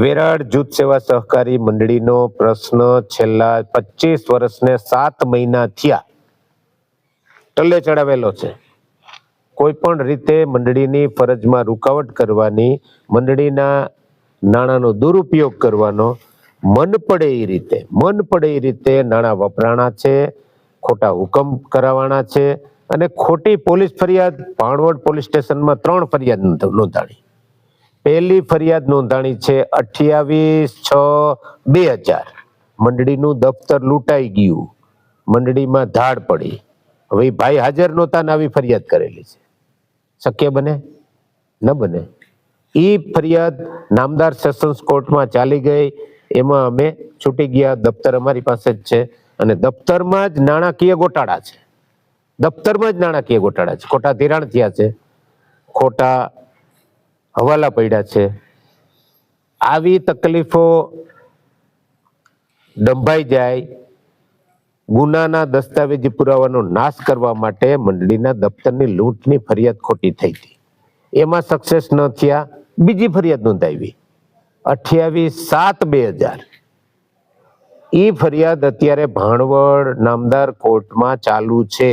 વેરાડ જૂથ સેવા સહકારી મંડળીનો પ્રશ્ન છેલ્લા 25 વર્ષને 7 મહિના થયા ટલ્લે ચડાવેલો છે. કોઈ પણ રીતે મંડળીની ફરજમાં રૂકાવટ કરવાની, મંડળીના નાણાંનો દુરુપયોગ કરવાનો, મન પડે એ રીતે નાણાં વપરાણા છે, ખોટા હુકમ કરાવવાના છે અને ખોટી પોલીસ ફરિયાદ ભાણવડ પોલીસ સ્ટેશનમાં 3 ફરિયાદ નોંધાણી. પહેલી ફરિયાદ નોંધાણી છે 28/6/2000. મંડળીનું દફતર લૂંટાઈ ગયું, મંડળીમાં ધાડ પડી. હવે ભાઈ હાજર નહોતા ને આવી ફરિયાદ કરેલી છે. શક્ય બને? ન બને. એ ફરિયાદ નામદાર સેશન્સ કોર્ટમાં ચાલી ગઈ, એમાં અમે છૂટી ગયા. દફતર અમારી પાસે જ છે અને દફતરમાં જ નાણાકીય ગોટાળા છે. ખોટા ધિરાણ થયા છે, ખોટા હવાલા પડ્યા છે. આવી તકલીફો દંભાઈ જાય, ગુનાના દસ્તાવેજી પુરાવાનો નાશ કરવા માટે મંડળીના દફતરની લૂંટની ફરિયાદ ખોટી થઈ હતી. એમાં સક્સેસ ન થયા, બીજી ફરિયાદ નોંધાવી 28/7/2000. એ ફરિયાદ અત્યારે ભાણવડ નામદાર કોર્ટમાં ચાલુ છે.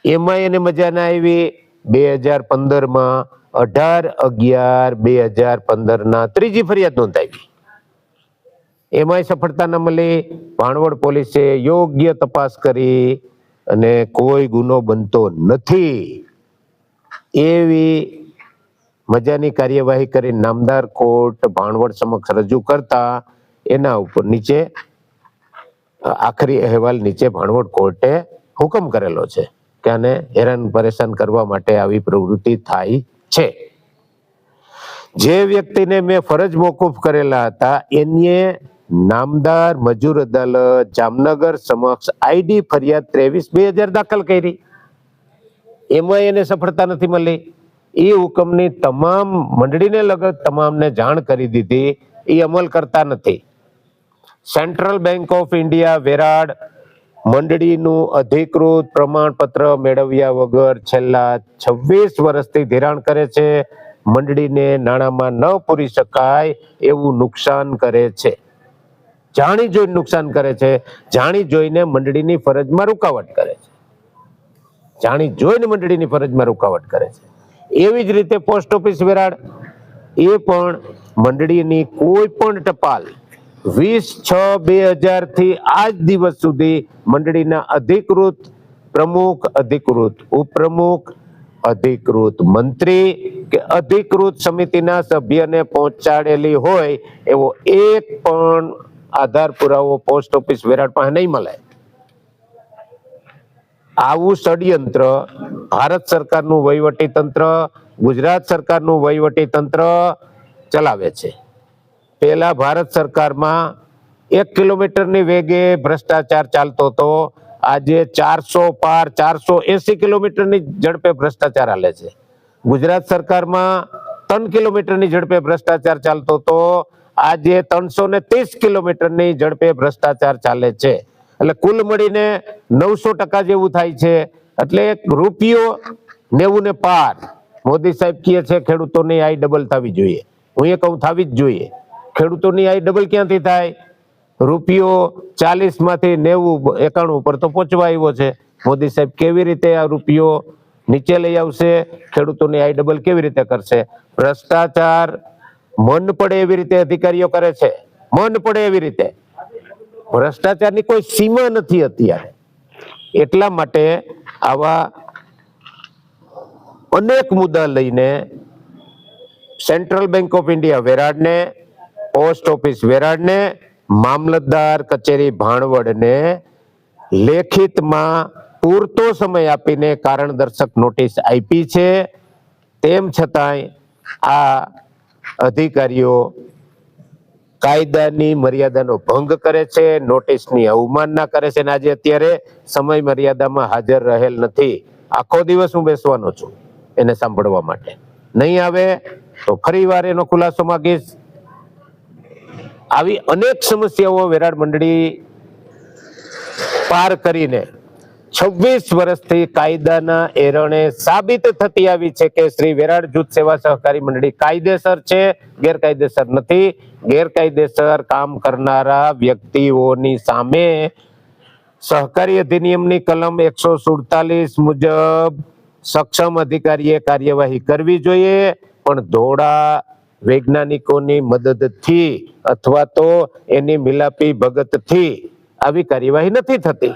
એમાં એને મજા ના આવી. 2015માં 18/11/2015 ત્રીજી ફરિયાદ નોંધાવી. એમાંય સફળતા ન મળી. ભાણવડ પોલીસે યોગ્ય તપાસ કરી અને કોઈ ગુનો બનતો નથી એવી મજાની કાર્યવાહી કરી નામદાર કોર્ટ ભાણવડ સમક્ષ રજૂ કરતા એના ઉપર નીચે આખરી અહેવાલ નીચે ભાણવડ કોર્ટે હુકમ કરેલો છે કે આને હેરાન પરેશાન કરવા માટે આવી પ્રવૃત્તિ થાય છે. જે વ્યક્તિને મેં ફરજ મોકૂફ કરેલા હતા એને નામદાર મજૂર અદાલત જામનગર સમક્ષ આઈડી ફરિયાદ 23/2000 દાખલ કરી. એમાં એને સફળતા નથી મળી. એ હુકમની તમામ મંડળીને લગત તમામને જાણ કરી દીધી, એ અમલ કરતા નથી. સેન્ટ્રલ બેંક ઓફ ઇન્ડિયા વેરાડ મંડળીનું અધિકૃત પ્રમાણપત્ર મેળવ્યા વગર છેલ્લા 26 વર્ષથી ધિરાણ કરે છે. મંડળીને નાણાંમાં ન પૂરી શકાય એવું નુકસાન કરે છે. જાણી જોઈને નુકસાન કરે છે, જાણી જોઈને મંડળીની ફરજમાં રૂકાવટ કરે છે. એવી જ રીતે પોસ્ટ ઓફિસ વેરાડ એ પણ મંડળીની કોઈ પણ ટપાલ 20/6/2000 થી આજ દિવસ સુધી મંડળીના અધિકૃત પ્રમુખ, અધિકૃત ઉપપ્રમુખ, અધિકૃત મંત્રી કે અધિકૃત સમિતિના સભ્યને પહોંચાડેલી હોય એવો એક પણ આધાર પુરાવો પોસ્ટ ઓફિસ વેરાડ પાસે નહીં મળે. આવું ષડયંત્ર ભારત સરકારનું વહીવટી તંત્ર, ગુજરાત સરકારનું વહીવટી તંત્ર ચલાવે છે. પહેલા ભારત સરકારમાં 1 કિલોમીટરની વેગે ભ્રષ્ટાચાર ચાલતો હતો. આજે 400 પાર 480 કિલોમીટરની ઝડપે ભ્રષ્ટાચાર હાલે છે. ગુજરાત સરકારમાં 3 કિલોમીટરની ઝડપે ભ્રષ્ટાચાર ચાલતો હતો. આજે 330 કિલોમીટરની ઝડપે ભ્રષ્ટાચાર ચાલે છે. એટલે કુલ મળીને 900% જેવું થાય છે. એટલે રૂપિયો 90 ને પાર. મોદી સાહેબ કહે છે ખેડૂતોની આય ડબલ થવી જોઈએ. હું એ કહું થવી જ જોઈએ. ખેડૂતોની આય ડબલ ક્યાંથી થાય? રૂપિયો 40 માંથી 90 91 ઉપર તો પહોંચવા આવ્યો છે. મોદી સાહેબ કેવી રીતે આ રૂપિયો નીચે લઈ આવશે? ખેડૂતોની આય ડબલ કેવી રીતે કરશે? ભ્રષ્ટાચાર મન પડે એવી રીતે અધિકારીઓ કરે છે. મન પડે એવી રીતે. ભ્રષ્ટાચારની કોઈ સીમા નથી અત્યારે. એટલા માટે આવા અનેક મુદ્દા લઈને સેન્ટ્રલ બેંક ઓફ ઇન્ડિયા વેરાડને, પોસ્ટ ઓફિસ વેરાડને, મામલતદાર કચેરી ભાણવડને લેખિતમાં પૂરતો સમય આપીને કારણ દર્શક નોટિસ આપી છે. તેમ છતાંય આ અધિકારીઓ કાયદાની મર્યાદાનો ભંગ કરે છે, નોટિસની અવમાનના કરે છે. અને આજે અત્યારે સમય મર્યાદામાં હાજર રહેલ નથી. આખો દિવસ હું બેસવાનો છું એને સાંભળવા માટે. નહીં આવે તો ફરી વાર એનો ખુલાસો માંગીશ. આવી અનેક સમસ્યાઓ વેરાડ મંડળી પાર કરીને 26 વર્ષથી કાયદાના એરણે સાબિત થતી આવી છે કે શ્રી વેરાડ જૂથ સેવા સહકારી મંડળી કાયદેસર છે, ગેરકાયદેસર નથી. ગેરકાયદેસર કામ કરનારા વ્યક્તિઓની સામે સહકારી અધિનિયમની કલમ 147 મુજબ સક્ષમ અધિકારીએ કાર્યવાહી કરવી જોઈએ, પણ ધોળા વૈજ્ઞાનિકોની મદદથી અથવા તો એની મિલાપી ભગતથી આવી કાર્યવાહી નથી થતી.